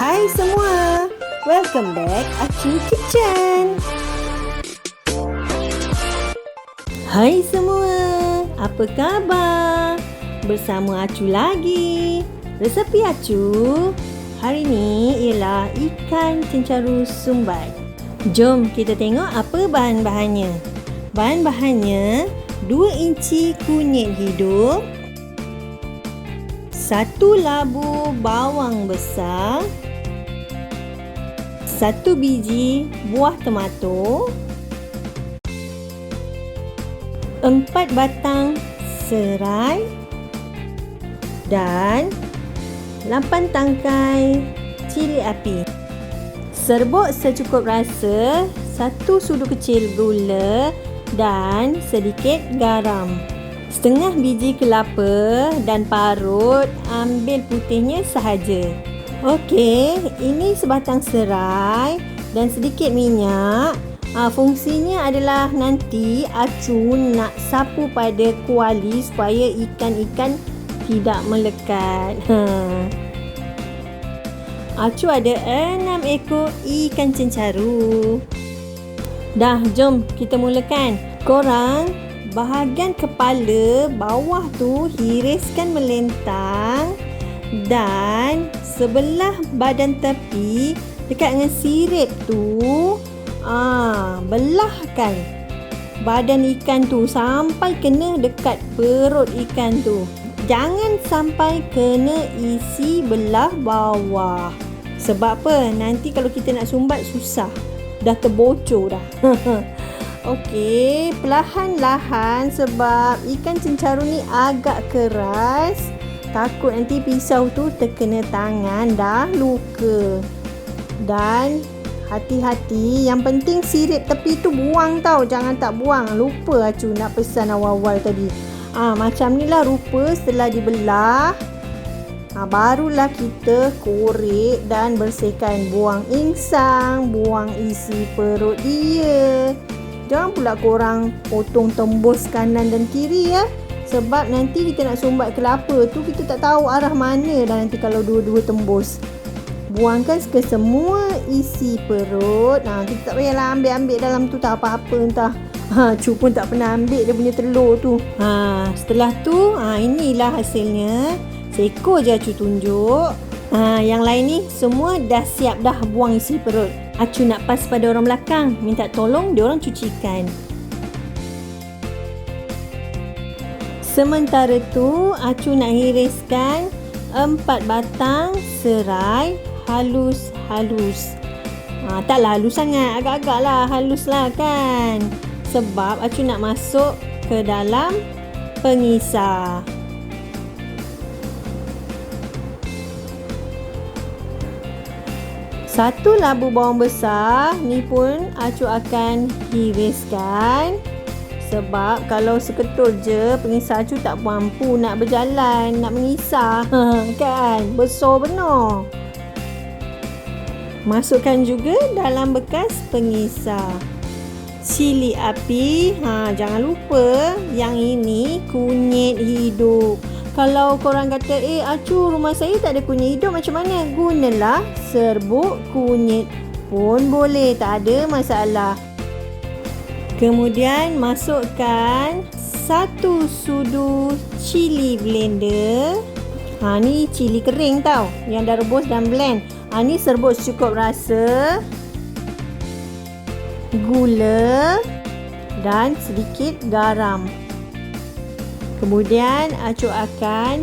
Hai semua, welcome back Acu Kitchen. Hai semua, apa khabar? Bersama Acu lagi. Resepi Acu hari ni ialah ikan cencaru sumbat. Jom kita tengok apa bahan-bahannya. Bahan-bahannya 2 inci kunyit hidup, 1 labu bawang besar, 1 biji buah tomato, 4 batang serai dan 8 tangkai cili api. Serbuk secukup rasa, 1 sudu kecil gula dan sedikit garam. Setengah biji kelapa dan parut, ambil putihnya sahaja. Okey, ini sebatang serai dan sedikit minyak. Fungsinya adalah nanti Acu nak sapu pada kuali supaya ikan-ikan tidak melekat. Acu ada 6 ekor ikan cencaru. Dah, jom kita mulakan. Korang bahagian kepala bawah tu hiriskan melentang dan sebelah badan tepi dekat dengan sirip tu belahkan badan ikan tu sampai kena dekat perut ikan tu. Jangan sampai kena isi belah bawah. Sebab apa? Nanti kalau kita nak sumbat susah. Dah terbocor dah. Okey, perlahan-lahan sebab ikan cencaru ni agak keras. Takut nanti pisau tu terkena tangan, dah luka. Dan hati-hati, yang penting sirip tepi tu buang tau. Jangan tak buang. Lupa Acu nak pesan awal-awal tadi. Macam ni lah rupa setelah dibelah. Barulah kita korek dan bersihkan. Buang insang, buang isi perut dia. Jangan pula korang potong tembus kanan dan kiri ya. Sebab nanti kita nak sumbat kelapa tu, kita tak tahu arah mana dah nanti kalau dua-dua tembus. Buangkan ke semua isi perut. Kita tak payahlah ambil-ambil dalam tu, tak apa-apa entah. Cu pun tak pernah ambil dia punya telur tu. Setelah tu, inilah hasilnya. Seekor je Acu tunjuk. Yang lain ni semua dah siap dah buang isi perut. Acu nak pas pada orang belakang, minta tolong dia orang cucikan. Sementara tu Acu nak hiriskan 4 batang serai halus-halus. Taklah halus sangat, agak-agak lah halus lah kan. Sebab Acu nak masuk ke dalam pengisar. Satu labu bawang besar ni pun Acu akan hiriskan. Sebab kalau seketul je pengisar Acu tak mampu nak berjalan, nak mengisar. Kan? Besar benar. Masukkan juga dalam bekas pengisar. Cili api. Jangan lupa yang ini kunyit hidup. Kalau korang kata, Acu rumah saya tak ada kunyit hidup, macam mana? Gunalah serbuk kunyit pun boleh, tak ada masalah. Kemudian masukkan 1 sudu cili blender. Ni cili kering tau, yang dah rebus dan blend. Ni serbuk secukup rasa, gula dan sedikit garam. Kemudian Acu akan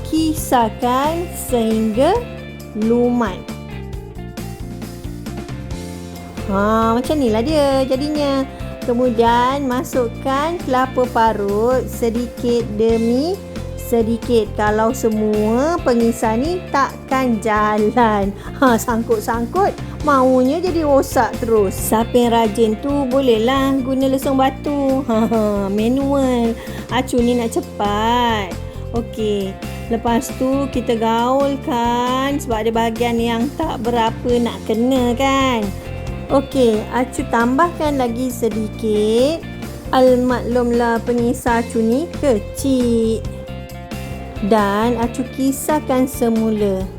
kisarkan sehingga lumat. Macam ni lah dia jadinya. Kemudian masukkan kelapa parut sedikit demi sedikit. Kalau semua pengisar ni takkan jalan. Sangkut-sangkut maunya jadi rosak terus. Siapa yang rajin tu bolehlah guna lesung batu. Manual. Acu ni nak cepat. Okey. Lepas tu kita gaulkan sebab ada bahagian yang tak berapa nak kena kan. Okey, Acu tambahkan lagi sedikit. Almaklumlah pengisar Acu ni kecil. Dan Acu kisarkan semula.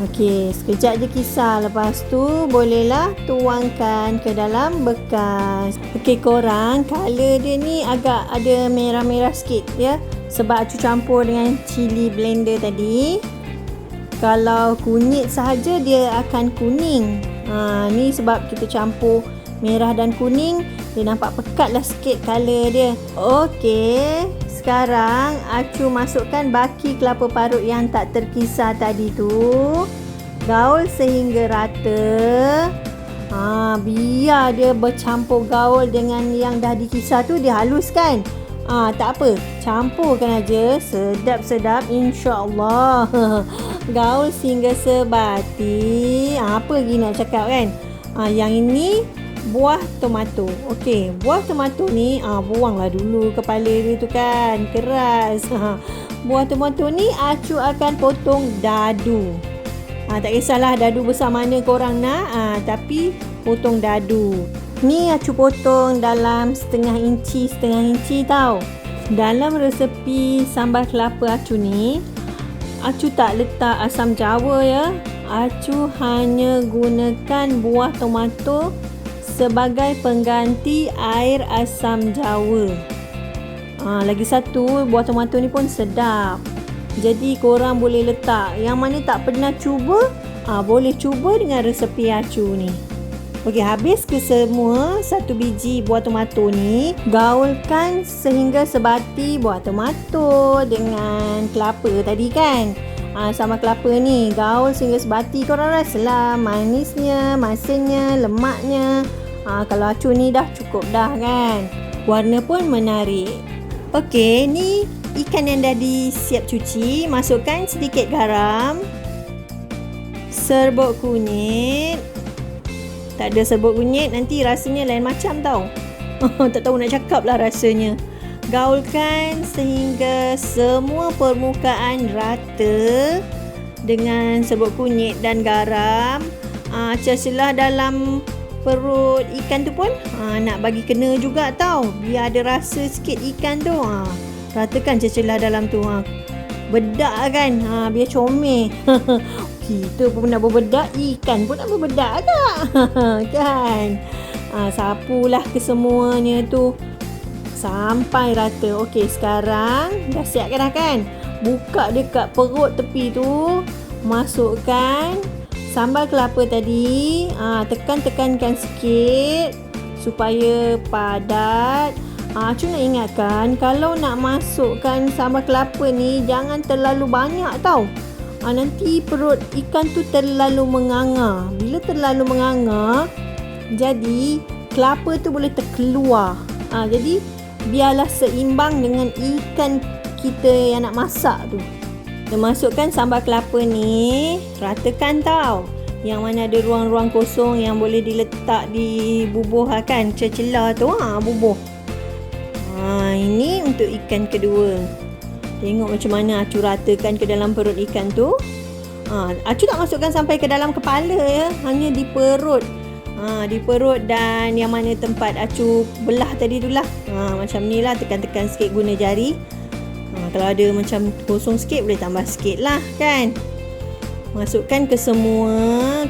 Okey, sekejap je kisar. Lepas tu bolehlah tuangkan ke dalam bekas. Okey korang, color dia ni agak ada merah-merah sikit ya. Sebab Acu campur dengan cili blender tadi. Kalau kunyit sahaja dia akan kuning. Ni sebab kita campur merah dan kuning, dia nampak pekat lah sikit color dia. Okey, sekarang Acu masukkan baki kelapa parut yang tak terkisar tadi tu. Gaul sehingga rata. Biar dia bercampur gaul dengan yang dah dikisar tu, dia haluskan. Tak apa, campurkan aja sedap-sedap insya-Allah. Gaul sehingga sebati. Apa lagi nak cakap kan? Yang ini buah tomato. Okey, buah tomato ni buanglah dulu kepala dia tu kan, keras. Buah tomato ni Acu akan potong dadu. Tak kisahlah dadu besar mana korang nak, tapi potong dadu. Ni Acu potong dalam setengah inci tau. Dalam resepi sambal kelapa Acu ni, Acu tak letak asam jawa ya. Acu hanya gunakan buah tomato sebagai pengganti air asam jawa. Lagi satu, buah tomato ni pun sedap. Jadi korang boleh letak. Yang mana tak pernah cuba, boleh cuba dengan resepi Acu ni. Okey, habis ke semua satu biji buah tomato ni. Gaulkan sehingga sebati buah tomato dengan kelapa tadi kan. Sama kelapa ni gaul sehingga sebati. Korang rasalah manisnya, masinnya, lemaknya. Kalau Acu ni dah cukup dah kan. Warna pun menarik. Okey, ni ikan yang dah disiap cuci. Masukkan sedikit garam, serbuk kunyit. Tak ada serbuk kunyit nanti rasanya lain macam tau. Tak tahu nak cakap lah rasanya. Gaulkan sehingga semua permukaan rata dengan serbuk kunyit dan garam. Celah dalam perut ikan tu pun nak bagi kena juga tau, biar ada rasa sikit ikan tu. Ratakan celah dalam tu. Bedak kan, biar comel. Kita pun nak berbedak, ikan pun nak berbedak agak. Kan. Sapulah kesemuanya tu sampai rata. Okey, sekarang dah siap dah kan? Buka dekat perut tepi tu, masukkan sambal kelapa tadi. Tekan-tekankan sikit supaya padat. Acu nak ingatkan, kalau nak masukkan sambal kelapa ni jangan terlalu banyak tau. Nanti perut ikan tu terlalu menganga. Bila terlalu menganga, jadi kelapa tu boleh terkeluar. Jadi biarlah seimbang dengan ikan kita yang nak masak tu. Kita masukkan sambal kelapa ni, ratakan tau. Yang mana ada ruang-ruang kosong yang boleh diletak di bubuh kan, celah tu bubuh. Ini untuk ikan kedua. Tengok macam mana Acu ratakan ke dalam perut ikan tu. Acu tak masukkan sampai ke dalam kepala ya, hanya di perut. Di perut dan yang mana tempat Acu belah tadi tu lah. Macam ni lah, tekan-tekan sikit guna jari. Kalau ada macam kosong sikit boleh tambah sikit lah kan. Masukkan ke semua.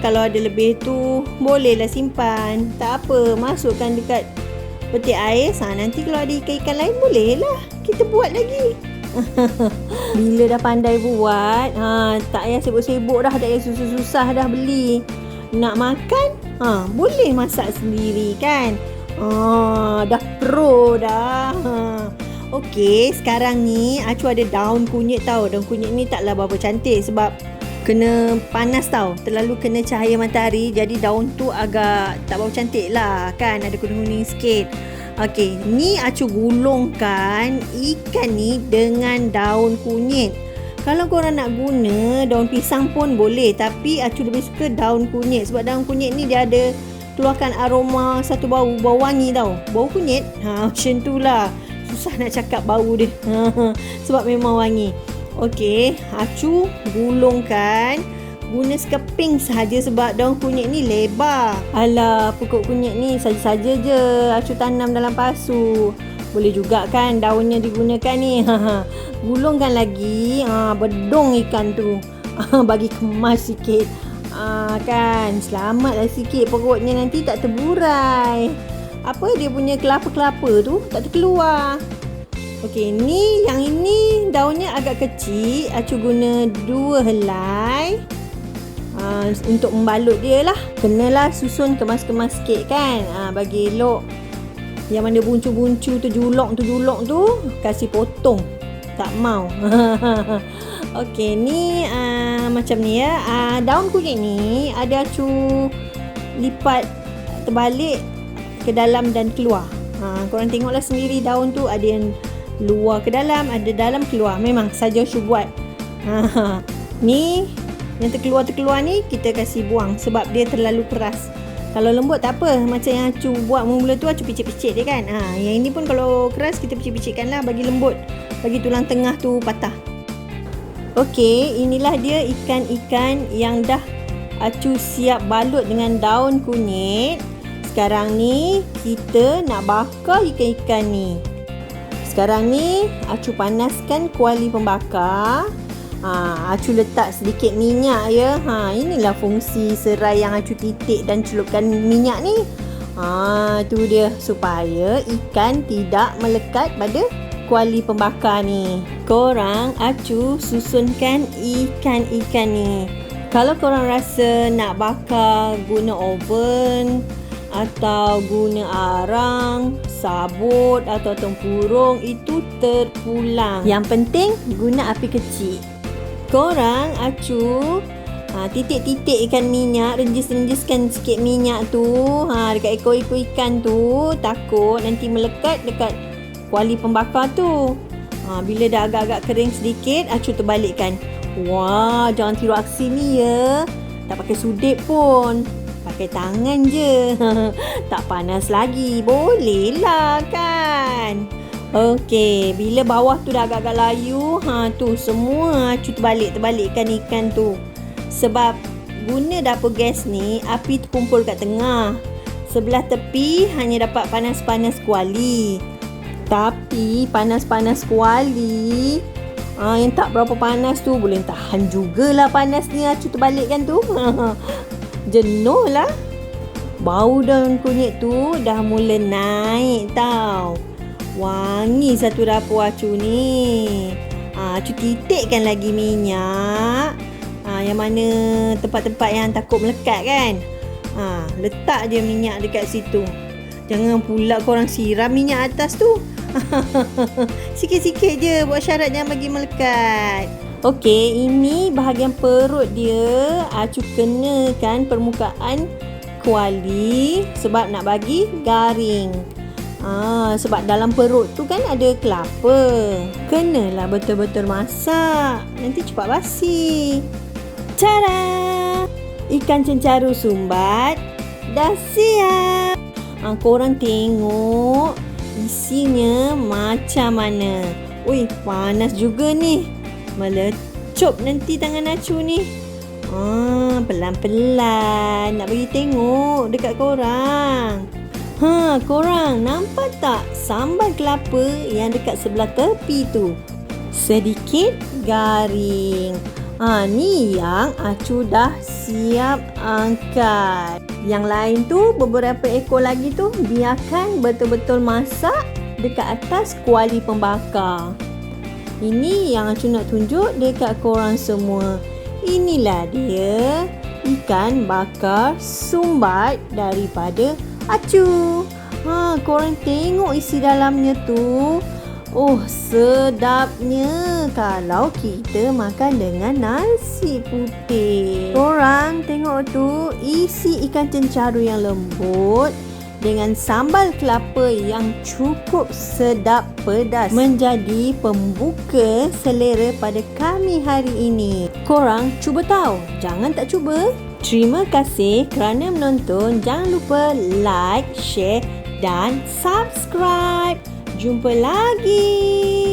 Kalau ada lebih tu bolehlah simpan. Tak apa, masukkan dekat peti ais. Nanti kalau ada ikan-ikan lain bolehlah kita buat lagi. Bila dah pandai buat, tak payah sibuk-sibuk dah, tak payah susah-susah dah beli. Nak makan, boleh masak sendiri kan. Dah pro dah. Okey, sekarang ni Acu ada daun kunyit tau. Daun kunyit ni taklah berapa cantik sebab kena panas tau, terlalu kena cahaya matahari, jadi daun tu agak tak berapa cantik lah kan, ada kuning-kuning sikit. Okey, ni Acu gulungkan ikan ni dengan daun kunyit. Kalau korang nak guna daun pisang pun boleh, tapi Acu lebih suka daun kunyit sebab daun kunyit ni dia ada keluarkan aroma satu bau wangi tau. Bau kunyit, macam tu lah. Susah nak cakap bau dia. Sebab memang wangi. Okey, Acu gulungkan. Guna sekeping sahaja sebab daun kunyit ni lebar. Alah, pokok kunyit ni saja-saja je Acu tanam dalam pasu. Boleh juga kan daunnya digunakan ni. Gulungkan lagi, bedong ikan tu. Bagi kemas sikit. Kan, selamatlah sikit perutnya, nanti tak terburai. Apa dia punya kelapa-kelapa tu tak terkeluar. Okey, yang ini daunnya agak kecil. Acu guna 2 helai untuk membalut dia lah. Kenalah susun kemas-kemas sikit kan. Bagi elok yang mana buncung-buncung tu, julok tu kasih potong. Tak mau. Okey, ni macam ni ya. Daun kunyit ni ada acu lipat terbalik ke dalam dan keluar. Korang tengoklah sendiri, daun tu ada yang luar ke dalam, ada dalam keluar. Memang saja Acu buat. Ni yang terkeluar ni kita kasih buang sebab dia terlalu keras. Kalau lembut tak apa, macam yang Acu buat mula tu, Acu picit-picit dia kan. Yang ini pun kalau keras kita picit-picitkan lah bagi lembut, bagi tulang tengah tu patah. Okey, inilah dia ikan-ikan yang dah Acu siap balut dengan daun kunyit. Sekarang ni kita nak bakar ikan-ikan ni. Sekarang ni Acu panaskan kuali pembakar. Acu letak sedikit minyak ya. Inilah fungsi serai yang Acu titik dan celupkan minyak ni. Tu dia, supaya ikan tidak melekat pada kuali pembakar ni. Korang Acu susunkan ikan-ikan ni. Kalau korang rasa nak bakar guna oven atau guna arang, sabut atau tempurung, itu terpulang. Yang penting guna api kecil. Korang Acu titik-titik ikan minyak, renjis-renjiskan sikit minyak tu dekat ekor-ekor ikan tu. Takut nanti melekat dekat kuali pembakar tu. Bila dah agak-agak kering sedikit, Acu terbalikkan. Wah, jangan tiru aksi ni ya. Tak pakai sudip pun, pakai tangan je. Tak panas lagi, boleh lah kan. Okey, bila bawah tu dah agak-agak layu, tu semua Acu terbalikkan ikan tu. Sebab guna dapur gas ni, api terkumpul kat tengah. Sebelah tepi hanya dapat panas-panas kuali. Tapi panas-panas kuali yang tak berapa panas tu boleh tahan jugalah panasnya Acu terbalikkan tu. Jenuh lah. Bau daun kunyit tu dah mula naik tau. Wangi satu dapur Acu ni. Acu titikkan lagi minyak. Yang mana tempat-tempat yang takut melekat kan. Letak je minyak dekat situ. Jangan pula korang siram minyak atas tu. Sikit-sikit je buat syarat jangan bagi melekat. Okey, ini bahagian perut dia. Acu kenakan permukaan kuali sebab nak bagi garing. Sebab dalam perut tu kan ada kelapa. Kenalah betul-betul masak, nanti cepat basi. Tada! Ikan cencaru sumbat dah siap. Korang tengok isinya macam mana. Ui, panas juga ni. Melecup nanti tangan Acu ni. Pelan-pelan nak bagi tengok dekat korang. Korang nampak tak sambal kelapa yang dekat sebelah tepi tu? Sedikit garing. Ni yang Acu dah siap angkat. Yang lain tu, beberapa ekor lagi tu biarkan betul-betul masak dekat atas kuali pembakar. Ini yang Acu nak tunjuk dekat korang semua. Inilah dia ikan bakar sumbat daripada Acu. Korang tengok isi dalamnya tu. Oh, sedapnya kalau kita makan dengan nasi putih. Korang tengok tu, isi ikan cencaru yang lembut dengan sambal kelapa yang cukup sedap pedas menjadi pembuka selera pada kami hari ini. Korang cuba tahu? Jangan tak cuba. Terima kasih kerana menonton. Jangan lupa like, share dan subscribe. Jumpa lagi.